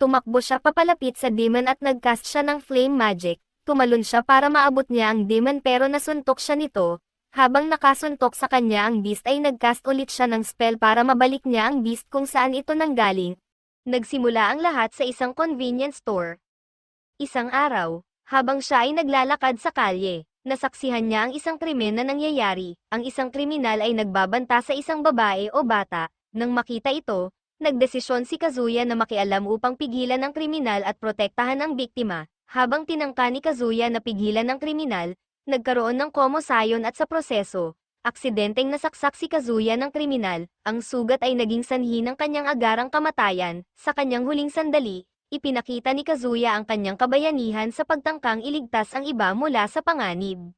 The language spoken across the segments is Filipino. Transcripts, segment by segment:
Tumakbo siya papalapit sa demon at nagcast siya ng flame magic. Tumalon siya para maabot niya ang demon pero nasuntok siya nito. Habang nakasuntok sa kanya ang beast ay nagcast ulit siya ng spell para mabalik niya ang beast kung saan ito nanggaling. Nagsimula ang lahat sa isang convenience store. Isang araw, habang siya ay naglalakad sa kalye, nasaksihan niya ang isang krimen na nangyayari. Ang isang kriminal ay nagbabanta sa isang babae o bata. Nang makita ito, nagdesisyon si Kazuya na makialam upang pigilan ang kriminal at protektahan ang biktima. Habang tinangka ni Kazuya na pigilan ang kriminal, nagkaroon ng komosayon at sa proseso, aksidenteng nasaksak si Kazuya ng kriminal. Ang sugat ay naging sanhi ng kanyang agarang kamatayan. Sa kanyang huling sandali, ipinakita ni Kazuya ang kanyang kabayanihan sa pagtangkang iligtas ang iba mula sa panganib.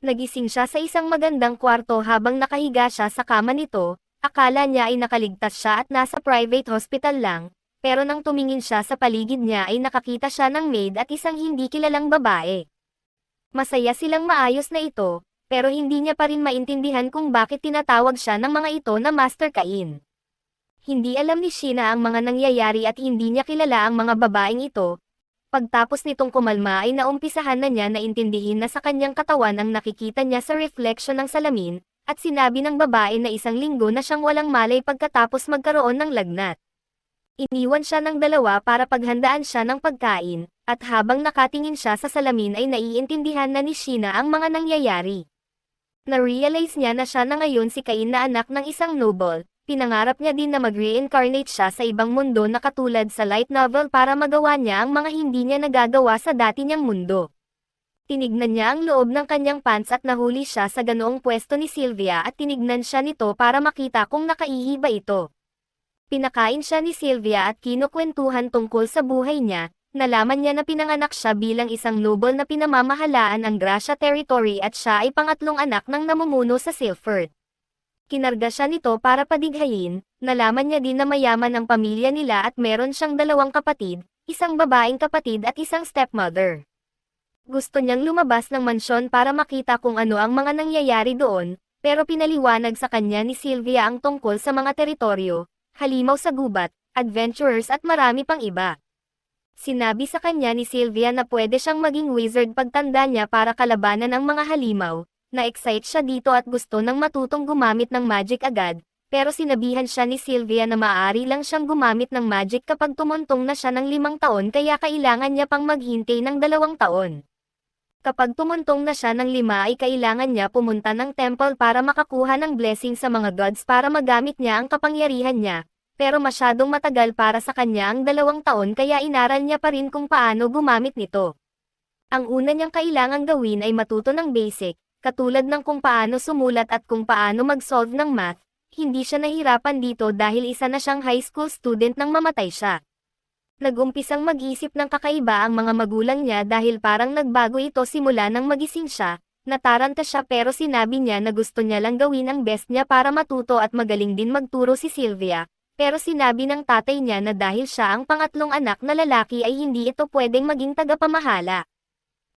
Nagising siya sa isang magandang kwarto habang nakahiga siya sa kama nito. Akala niya ay nakaligtas siya at nasa private hospital lang, pero nang tumingin siya sa paligid niya ay nakakita siya ng maid at isang hindi kilalang babae. Masaya silang maayos na ito, pero hindi niya pa rin maintindihan kung bakit tinatawag siya ng mga ito na Master Cain. Hindi alam ni Sheena ang mga nangyayari at hindi niya kilala ang mga babaeng ito. Pagtapos nitong kumalma ay naumpisahan na niya na intindihin na sa kanyang katawan ang nakikita niya sa reflection ng salamin, at sinabi ng babae na isang linggo na siyang walang malay pagkatapos magkaroon ng lagnat. Iniwan siya ng dalawa para paghandaan siya ng pagkain, at habang nakatingin siya sa salamin ay naiintindihan na ni Sheena ang mga nangyayari. Na-realize niya na siya na ngayon si Cain na anak ng isang noble. Pinangarap niya din na mag-reincarnate siya sa ibang mundo na katulad sa light novel para magawa niya ang mga hindi niya nagagawa sa dati niyang mundo. Tinignan niya ang loob ng kanyang pants at nahuli siya sa ganoong pwesto ni Sylvia at tinignan siya nito para makita kung nakaihi ba ito. Pinakain siya ni Sylvia at kinukwentuhan tungkol sa buhay niya. Nalaman niya na pinanganak siya bilang isang noble na pinamamahalaan ang Gracia Territory at siya ay pangatlong anak ng namumuno sa Silford. Kinarga siya nito para padighayin. Nalaman niya din na mayaman ang pamilya nila at meron siyang dalawang kapatid, isang babaeng kapatid at isang stepmother. Gusto niyang lumabas ng mansyon para makita kung ano ang mga nangyayari doon, pero pinaliwanag sa kanya ni Sylvia ang tungkol sa mga teritoryo, halimaw sa gubat, adventurers at marami pang iba. Sinabi sa kanya ni Sylvia na pwede siyang maging wizard pagtanda niya para kalabanan ang mga halimaw. Na-excite siya dito at gusto nang matutong gumamit ng magic agad, pero sinabihan siya ni Sylvia na maaari lang siyang gumamit ng magic kapag tumuntong na siya ng 5 taon kaya kailangan niya pang maghintay ng 2 taon. Kapag tumuntong na siya ng 5 ay kailangan niya pumunta ng temple para makakuha ng blessing sa mga gods para magamit niya ang kapangyarihan niya, pero masyadong matagal para sa kanya ang 2 taon kaya inaral niya pa rin kung paano gumamit nito. Ang una niyang kailangang gawin ay matuto ng basic, katulad ng kung paano sumulat at kung paano mag-solve ng math. Hindi siya nahirapan dito dahil isa na siyang high school student nang mamatay siya. Nag-umpisang mag-isip ng kakaiba ang mga magulang niya dahil parang nagbago ito simula nang magising siya. Nataranta siya pero sinabi niya na gusto niya lang gawin ang best niya para matuto at magaling din magturo si Sylvia. Pero sinabi ng tatay niya na dahil siya ang pangatlong anak na lalaki ay hindi ito pwedeng maging tagapamahala.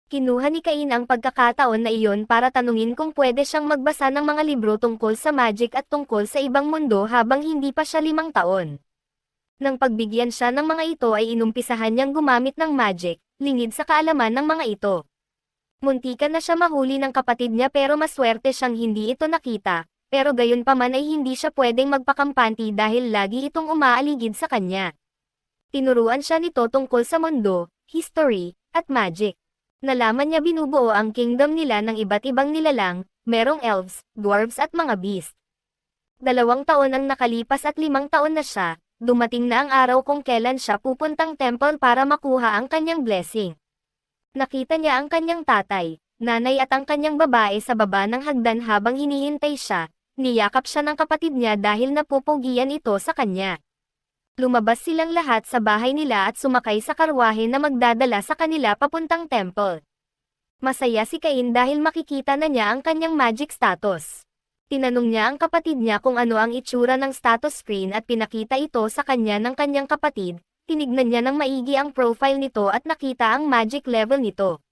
Kinuha ni Cain ang pagkakataon na iyon para tanungin kung pwede siyang magbasa ng mga libro tungkol sa magic at tungkol sa ibang mundo habang hindi pa siya 5 taon. Nang pagbigyan siya ng mga ito ay inumpisahan niyang gumamit ng magic, lingid sa kaalaman ng mga ito. Muntikan na siya mahuli ng kapatid niya pero maswerte siyang hindi ito nakita, pero gayunpaman ay hindi siya pwedeng magpakampanti dahil lagi itong umaaligid sa kanya. Tinuruan siya nito tungkol sa mundo, history, at magic. Nalaman niya binubuo ang kingdom nila ng iba't ibang nilalang, merong elves, dwarves at mga beast. 2 taon ang nakalipas at 5 taon na siya. Dumating na ang araw kung kailan siya pupuntang temple para makuha ang kanyang blessing. Nakita niya ang kanyang tatay, nanay at ang kanyang babae sa baba ng hagdan habang hinihintay siya. Niyakap siya ng kapatid niya dahil napupugian ito sa kanya. Lumabas silang lahat sa bahay nila at sumakay sa karwahe na magdadala sa kanila papuntang temple. Masaya si Cain dahil makikita na niya ang kanyang magic status. Tinanong niya ang kapatid niya kung ano ang itsura ng status screen at pinakita ito sa kanya ng kanyang kapatid. Tinignan niya ng maigi ang profile nito at nakita ang magic level nito.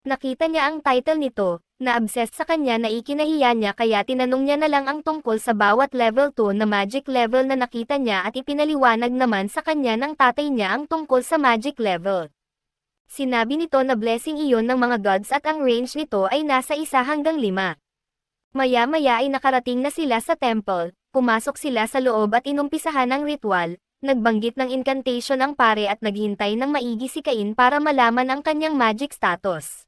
Nakita niya ang title nito, Na-obsessed sa kanya na ikinahiya niya kaya tinanong niya na lang ang tungkol sa bawat level 2 na magic level na nakita niya at ipinaliwanag naman sa kanya ng tatay niya ang tungkol sa magic level. Sinabi nito na blessing iyon ng mga gods at ang range nito ay nasa 1 hanggang 5. Maya-maya ay nakarating na sila sa temple, pumasok sila sa loob at inumpisahan ang ritual, nagbanggit ng incantation ang pare at naghintay ng maigi si Cain para malaman ang kanyang magic status.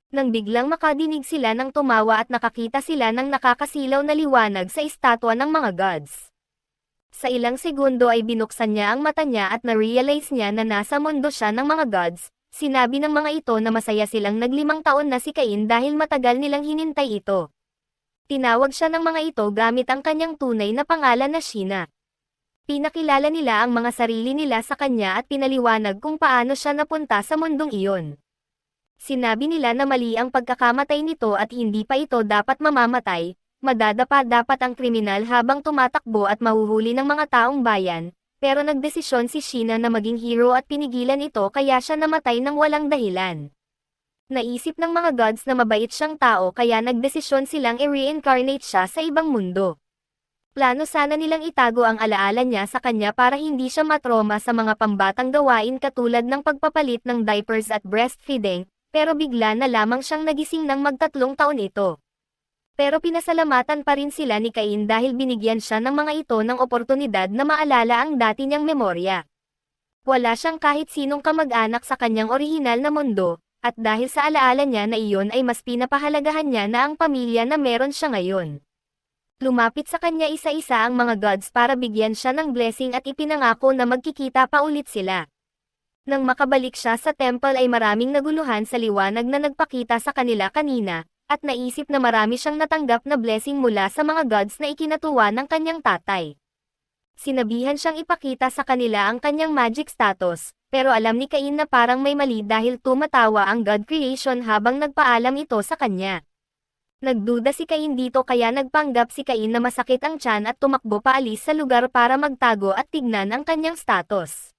Nang biglang makadinig sila ng tumawa at nakakita sila ng nakakasilaw na liwanag sa estatwa ng mga gods. Sa ilang segundo ay binuksan niya ang mata niya at na-realize niya na nasa mundo siya ng mga gods. Sinabi ng mga ito na masaya silang nag-5 taon na si Cain dahil matagal nilang hinintay ito. Tinawag siya ng mga ito gamit ang kanyang tunay na pangalan na Sheena. Pinakilala nila ang mga sarili nila sa kanya at pinaliwanag kung paano siya napunta sa mundong iyon. Sinabi nila na mali ang pagkakamatay nito at hindi pa ito dapat mamamatay, madadapa dapat ang kriminal habang tumatakbo at mahuhuli ng mga taong bayan, pero nagdesisyon si Sheena na maging hero at pinigilan ito kaya siya namatay ng walang dahilan. Naisip ng mga gods na mabait siyang tao kaya nagdesisyon silang i-reincarnate siya sa ibang mundo. Plano sana nilang itago ang alaala niya sa kanya para hindi siya matroma sa mga pambatang gawain katulad ng pagpapalit ng diapers at breastfeeding, pero bigla na lamang siyang nagising ng mag-3 taon ito. Pero pinasalamatan pa rin sila ni Cain dahil binigyan siya ng mga ito ng oportunidad na maalala ang dati niyang memorya. Wala siyang kahit sinong kamag-anak sa kanyang orihinal na mundo, at dahil sa alaala niya na iyon ay mas pinapahalagahan niya na ang pamilya na meron siya ngayon. Lumapit sa kanya isa-isa ang mga gods para bigyan siya ng blessing at ipinangako na magkikita pa ulit sila. Nang makabalik siya sa temple ay maraming naguluhan sa liwanag na nagpakita sa kanila kanina, at naisip na marami siyang natanggap na blessing mula sa mga gods na ikinatuwa ng kanyang tatay. Sinabihan siyang ipakita sa kanila ang kanyang magic status, pero alam ni Cain na parang may mali dahil tumatawa ang god creation habang nagpaalam ito sa kanya. Nagduda si Cain dito kaya nagpanggap si Cain na masakit ang tiyan at tumakbo paalis sa lugar para magtago at tignan ang kanyang status.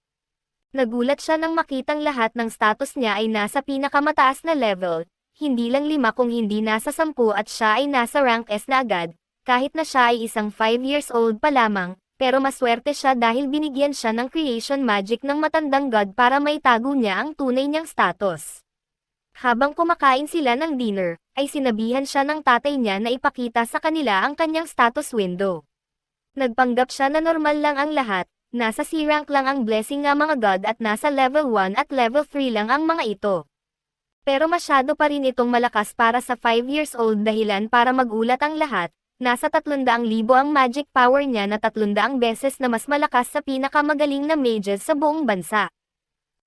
Nagulat siya nang makitang lahat ng status niya ay nasa pinakamataas na level, hindi lang 5 kung hindi nasa 10 at siya ay nasa rank S na agad, kahit na siya ay isang 5 years old pa lamang, pero maswerte siya dahil binigyan siya ng creation magic ng matandang god para maitago niya ang tunay niyang status. Habang kumakain sila ng dinner, ay sinabihan siya ng tatay niya na ipakita sa kanila ang kanyang status window. Nagpanggap siya na normal lang ang lahat, nasa C-rank lang ang blessing ng mga god at nasa level 1 at level 3 lang ang mga ito. Pero masyado pa rin itong malakas para sa 5 years old dahilan para magulat ang lahat, nasa 300,000 ang magic power niya na 300 beses na mas malakas sa pinakamagaling na mages sa buong bansa.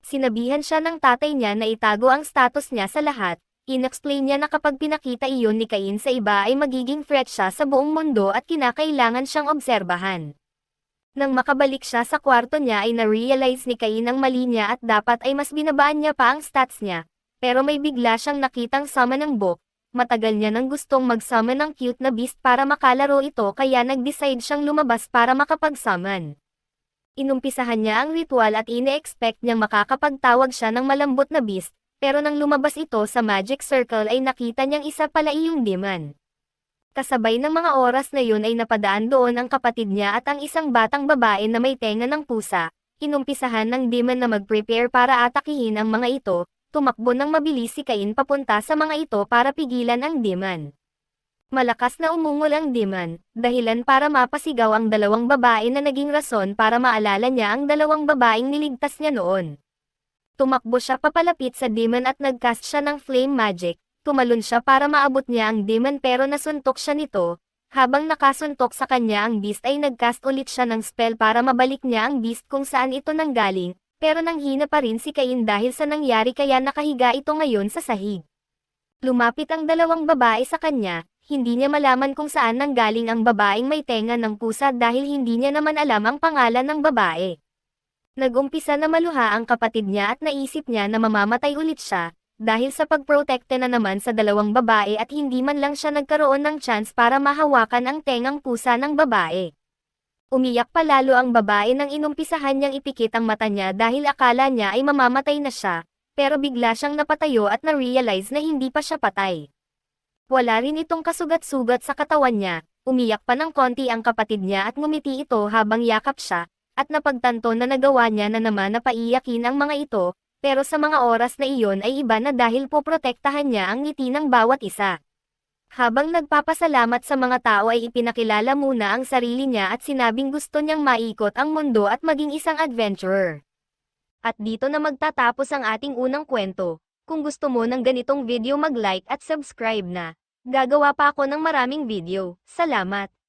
Sinabihan siya ng tatay niya na itago ang status niya sa lahat, inexplain niya na kapag pinakita iyon ni Cain sa iba ay magiging threat siya sa buong mundo at kinakailangan siyang obserbahan. Nang makabalik siya sa kwarto niya ay na-realize ni Cain ang mali niya at dapat ay mas binabaan niya pa ang stats niya, pero may bigla siyang nakitang summon ng book, matagal niya nang gustong mag-summon ng cute na beast para makalaro ito kaya nag-decide siyang lumabas para makapag-summon. Inumpisahan niya ang ritual at ine-expect niyang makakapagtawag siya ng malambot na beast, pero nang lumabas ito sa magic circle ay nakita niyang isa pala iyong demon. Kasabay ng mga oras na yun ay napadaan doon ang kapatid niya at ang isang batang babae na may tenga ng pusa. Inumpisahan ng demon na mag-prepare para atakihin ang mga ito, tumakbo ng mabilis si Cain papunta sa mga ito para pigilan ang demon. Malakas na umungol ang demon, dahilan para mapasigaw ang 2 babae na naging rason para maalala niya ang 2 babaeng niligtas niya noon. Tumakbo siya papalapit sa demon at nagcast siya ng flame magic, tumalon siya para maabot niya ang demon pero nasuntok siya nito, habang nakasuntok sa kanya ang beast ay nagcast ulit siya ng spell para mabalik niya ang beast kung saan ito nanggaling, pero nanghina pa rin si Cain dahil sa nangyari kaya nakahiga ito ngayon sa sahig. Lumapit ang 2 babae sa kanya. Hindi niya malaman kung saan nanggaling ang babaeng may tenga ng pusa dahil hindi niya naman alam ang pangalan ng babae. Nag-umpisa na maluha ang kapatid niya at naisip niya na mamamatay ulit siya, dahil sa pagprotekte na naman sa 2 babae at hindi man lang siya nagkaroon ng chance para mahawakan ang tengang pusa ng babae. Umiyak palalo ang babae nang inumpisahan niyang ipikit ang mata niya dahil akala niya ay mamamatay na siya, pero bigla siyang napatayo at na-realize na hindi pa siya patay. Wala rin itong kasugat-sugat sa katawan niya, umiyak pa ng konti ang kapatid niya at ngumiti ito habang yakap siya, at napagtanto na nagawa niya na naman na paiyakin ang mga ito, pero sa mga oras na iyon ay iba na dahil poprotektahan niya ang ngiti ng bawat isa. Habang nagpapasalamat sa mga tao ay ipinakilala muna ang sarili niya at sinabing gusto niyang maikot ang mundo at maging isang adventurer. At dito na magtatapos ang ating unang kwento. Kung gusto mo ng ganitong video mag-like at subscribe na. Gagawa pa ako ng maraming video. Salamat!